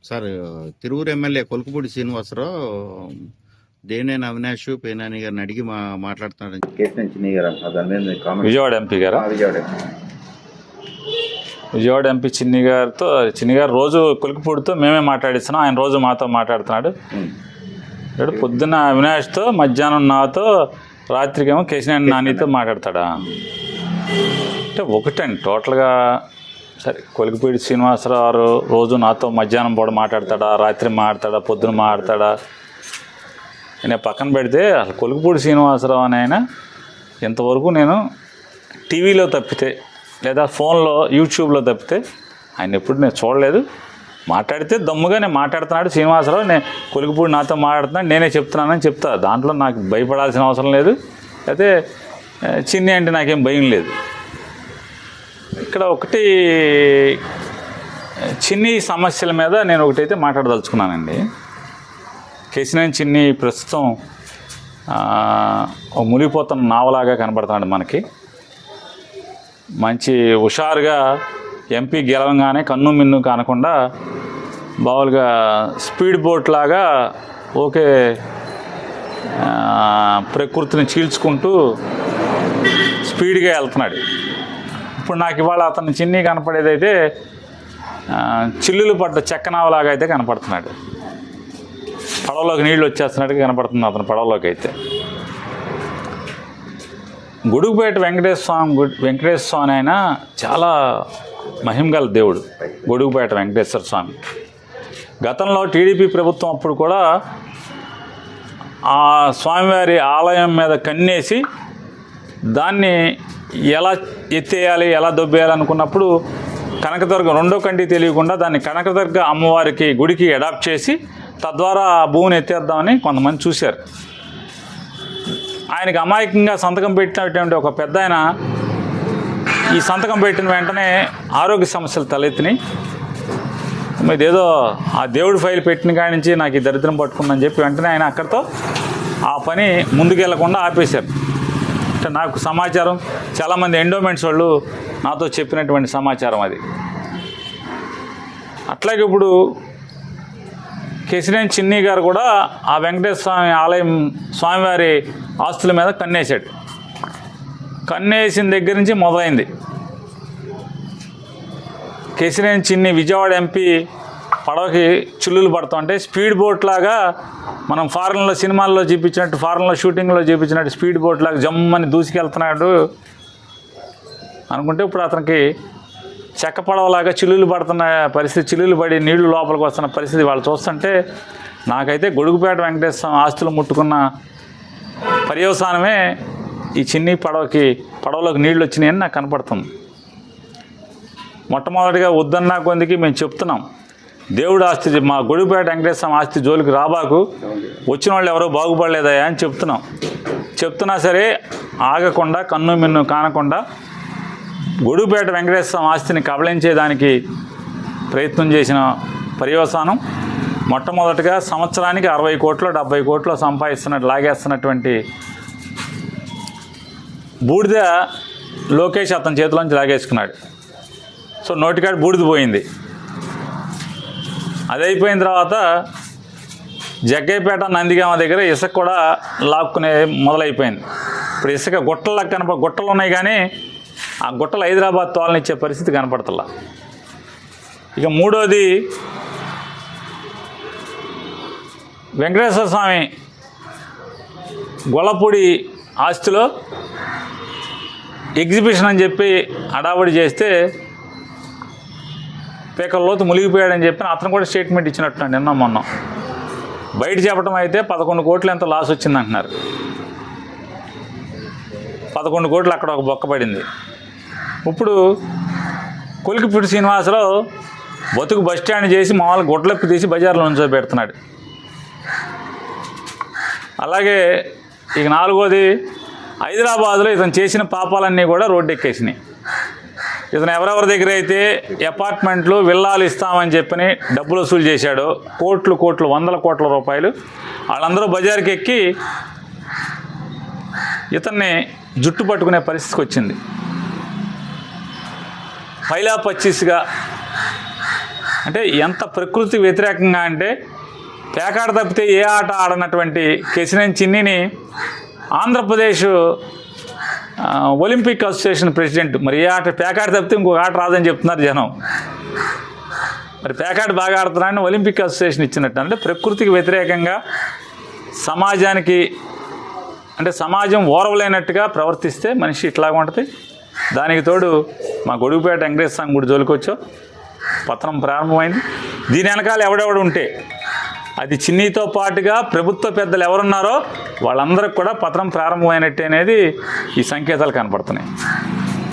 Sir Tiruvuru MLA Kolikapudi Srinivasarao Devineni Avinash పేనాని గారిని అడిగి మాట్లాడుతున్నాడు కేసినేని చిన్ని గారు అంటున్నారు. దాని మీద కామెంట్. విజయవాడ ఎంపీ గారా? విజయవాడ ఎంపీ చిన్ని గారు రోజు కొలుకుపూడితో మేమే మాట్లాడిస్తున్నాం. ఆయన రోజు మాతో మాట్లాడుతున్నాడు. పొద్దున్న అవినాష్తో, మధ్యాహ్నం నాతో, రాత్రికేమో కేసినేని నానితో మాట్లాడతాడా అంటే ఒకటండి టోటల్గా. సరే, కొలుకుపూడి శ్రీనివాసరావు రోజు నాతో మధ్యాహ్నం పూట మాట్లాడతాడా, రాత్రి మాట్లాడతాడా, పొద్దున మాట్లాడతాడా నేను పక్కన పెడితే అసలు కొలుకుపూడి శ్రీనివాసరావు అని ఆయన ఇంతవరకు నేను టీవీలో తప్పితే లేదా ఫోన్లో యూట్యూబ్లో తప్పితే ఆయన ఎప్పుడు నేను చూడలేదు. మాట్లాడితే దమ్ముగా నేను మాట్లాడుతున్నాడు శ్రీనివాసరావు, నేను కొలుకుపూడి నాతో మాట్లాడుతున్నాడు, నేనే చెప్తున్నానని చెప్తా. దాంట్లో నాకు భయపడాల్సిన అవసరం లేదు, అయితే చిన్ని అంటే నాకేం భయం లేదు. ఇక్కడ ఒకటి చిన్ని సమస్యల మీద నేను ఒకటైతే మాట్లాడదలుచుకున్నానండి. కేసినేని చిన్ని ప్రస్తుతం మునిగిపోతున్న నావలాగా కనబడుతున్నాడు మనకి. మంచి హుషారుగా ఎంపీ గెలవంగానే కన్ను మిన్ను కానకుండా బావులుగా స్పీడ్ బోట్ లాగా ఓకే ప్రకృతిని చీల్చుకుంటూ స్పీడ్గా వెళ్తున్నాడు. ఇప్పుడు నాకు ఇవాళ అతను చిన్ని కనపడేదైతే చిల్లులు పడ్డ చెక్కనావలాగా అయితే కనపడుతున్నాడు. పడవలోకి నీళ్ళు వచ్చేస్తున్నట్టుగా కనపడుతుంది అతను పడవలోకి అయితే. గొడుగుపేట వెంకటేశ్వర స్వామి అయినా చాలా మహిమగల దేవుడు గొడుగుపేట వెంకటేశ్వర స్వామి. గతంలో టీడీపీ ప్రభుత్వం అప్పుడు కూడా ఆ స్వామివారి ఆలయం మీద కన్నేసి దాన్ని ఎలా ఎత్తేయాలి, ఎలా దొబ్బేయాలి అనుకున్నప్పుడు కనకదుర్గ రెండో కంటి తెలియకుండా దాన్ని కనకదుర్గ అమ్మవారికి గుడికి అడాప్ట్ చేసి తద్వారా ఆ భూమిని ఎత్తేద్దామని కొంతమంది చూశారు. ఆయనకి అమాయకంగా సంతకం పెట్టినటువంటి ఒక పెద్ద ఆయన ఈ సంతకం పెట్టిన వెంటనే ఆరోగ్య సమస్యలు తలెత్తినాయి. ఇదేదో ఆ దేవుడి ఫైల్ పెట్టిన కాడి నుంచి నాకు ఈ దరిద్రం పట్టుకుందని చెప్పి వెంటనే ఆయన అక్కడితో ఆ పని ముందుకెళ్లకుండా ఆపేశారు. అంటే నాకు సమాచారం, చాలామంది ఎండోమెంట్స్ వాళ్ళు నాతో చెప్పినటువంటి సమాచారం అది. అట్లాగే ఇప్పుడు కేసినేని చిన్ని గారు కూడా ఆ వెంకటేశ్వర స్వామి ఆలయం స్వామివారి ఆస్తుల మీద కన్నేశాడు. కన్నేసిన దగ్గర నుంచి మొదలైంది. కేసినేని చిన్ని విజయవాడ ఎంపీ పడవకి చిల్లులు పడుతుంటే స్పీడ్ బోట్ లాగా మనం ఫారెన్లో సినిమాల్లో చూపించినట్టు, ఫారెన్లో షూటింగ్లో చూపించినట్టు స్పీడ్ బోట్ లాగా జమ్మని దూసుకెళ్తున్నాడు అనుకుంటే ఇప్పుడు అతనికి చెక్క పడవలాగా చిల్లులు పడుతున్న పరిస్థితి, చిల్లులు పడి నీళ్లు లోపలికి వస్తున్న పరిస్థితి వాళ్ళు చూస్తుంటే నాకైతే గొడుగుపేట వెంకటేశ్వర ఆస్తులు ముట్టుకున్న పర్యవసానమే ఈ చిన్ని పడవలోకి నీళ్ళు వచ్చినాయని నాకు కనపడుతుంది. మొట్టమొదటిగా వద్దన్నా కొందికి మేము చెప్తున్నాం, దేవుడు ఆస్తి మా గొడుగుపేట వెంకటేశ్వర ఆస్తి జోలికి రాబాకు, వచ్చిన వాళ్ళు ఎవరో బాగుపడలేదయా అని చెప్తున్నా సరే ఆగకుండా కన్ను మిన్ను కానకుండా గొడుగుపేట వెంకటేశ్వర ఆస్తిని కబళించేదానికి ప్రయత్నం చేసిన పర్యవసానం మొట్టమొదటిగా సంవత్సరానికి 60 కోట్లు 70 కోట్లు లాగేస్తున్నటువంటి బూడిద లోకేష్ అతని చేతిలోంచి లాగేసుకున్నాడు. సో నోటికాడ బూడిద పోయింది. అది అయిపోయిన తర్వాత జగ్గయ్యపేట నందిగామ దగ్గర ఇసుక కూడా లాక్కునే మొదలైపోయింది. ఇప్పుడు ఇసుక గుట్టలు ఉన్నాయి కానీ ఆ గుట్టలు హైదరాబాద్ తోలనిచ్చే పరిస్థితి కనపడతలా. ఇక మూడోది వెంకటేశ్వర స్వామి గొల్లపూడి ఆస్తిలో ఎగ్జిబిషన్ అని చెప్పి హడావుడి చేస్తే పేకల్లోతు మునిగిపోయాడని చెప్పి అతను కూడా స్టేట్మెంట్ ఇచ్చినట్టున్నాడు నిన్న మొన్న. బయట చెప్పడం అయితే 11 కోట్లు ఎంత లాస్ వచ్చిందంటున్నారు. 11 కోట్లు అక్కడ ఒక బొక్క పడింది. ఇప్పుడు కొలికిపూడి శ్రీనివాసరావు బతుకు బస్టాండ్ చేసి మామూలుగా గొడ్లెప్పి తీసి బజార్లో నుంచో పెడుతున్నాడు. అలాగే ఇక నాలుగోది హైదరాబాద్లో ఇతను చేసిన పాపాలన్నీ కూడా రోడ్డెక్కేసినాయి. ఇతను ఎవరెవరి దగ్గర అయితే అపార్ట్మెంట్లు విల్లాలు ఇస్తామని చెప్పని డబ్బులు వసూలు చేశాడో కోట్లు 100 కోట్ల రూపాయలు, వాళ్ళందరూ బజార్కి ఎక్కి ఇతన్ని జుట్టు పట్టుకునే పరిస్థితికి వచ్చింది. పైలా 25గా అంటే ఎంత ప్రకృతి వ్యతిరేకంగా అంటే పేకాట తప్పితే ఏ ఆట ఆడనటువంటి కేశినేని చిన్నిని ఆంధ్రప్రదేశ్ ఒలింపిక్ అసోసియేషన్ ప్రెసిడెంట్, మరి ఏ ఆట పేకాట తప్పితే ఇంకొక ఆట రాదని చెప్తున్నారు జనం. మరి పేకాట బాగా ఆడుతున్నారని ఒలింపిక్ అసోసియేషన్ ఇచ్చినట్టు. అంటే ప్రకృతికి వ్యతిరేకంగా సమాజానికి అంటే సమాజం ఓరవలేనట్టుగా ప్రవర్తిస్తే మనిషి ఇట్లాగా ఉంటుంది. దానికి తోడు మా గొడుగుపేట వెంకటేశ్వర స్వామి గుడి జోలికొచ్చో పతనం ప్రారంభమైంది. దీని వెనకాల ఎవడెవడు ఉంటే అది చిన్నీతో పాటుగా ప్రభుత్వ పెద్దలు ఎవరున్నారో వాళ్ళందరికీ కూడా పతనం ప్రారంభమైనట్టు అనేది ఈ సంకేతాలు కనపడుతున్నాయి.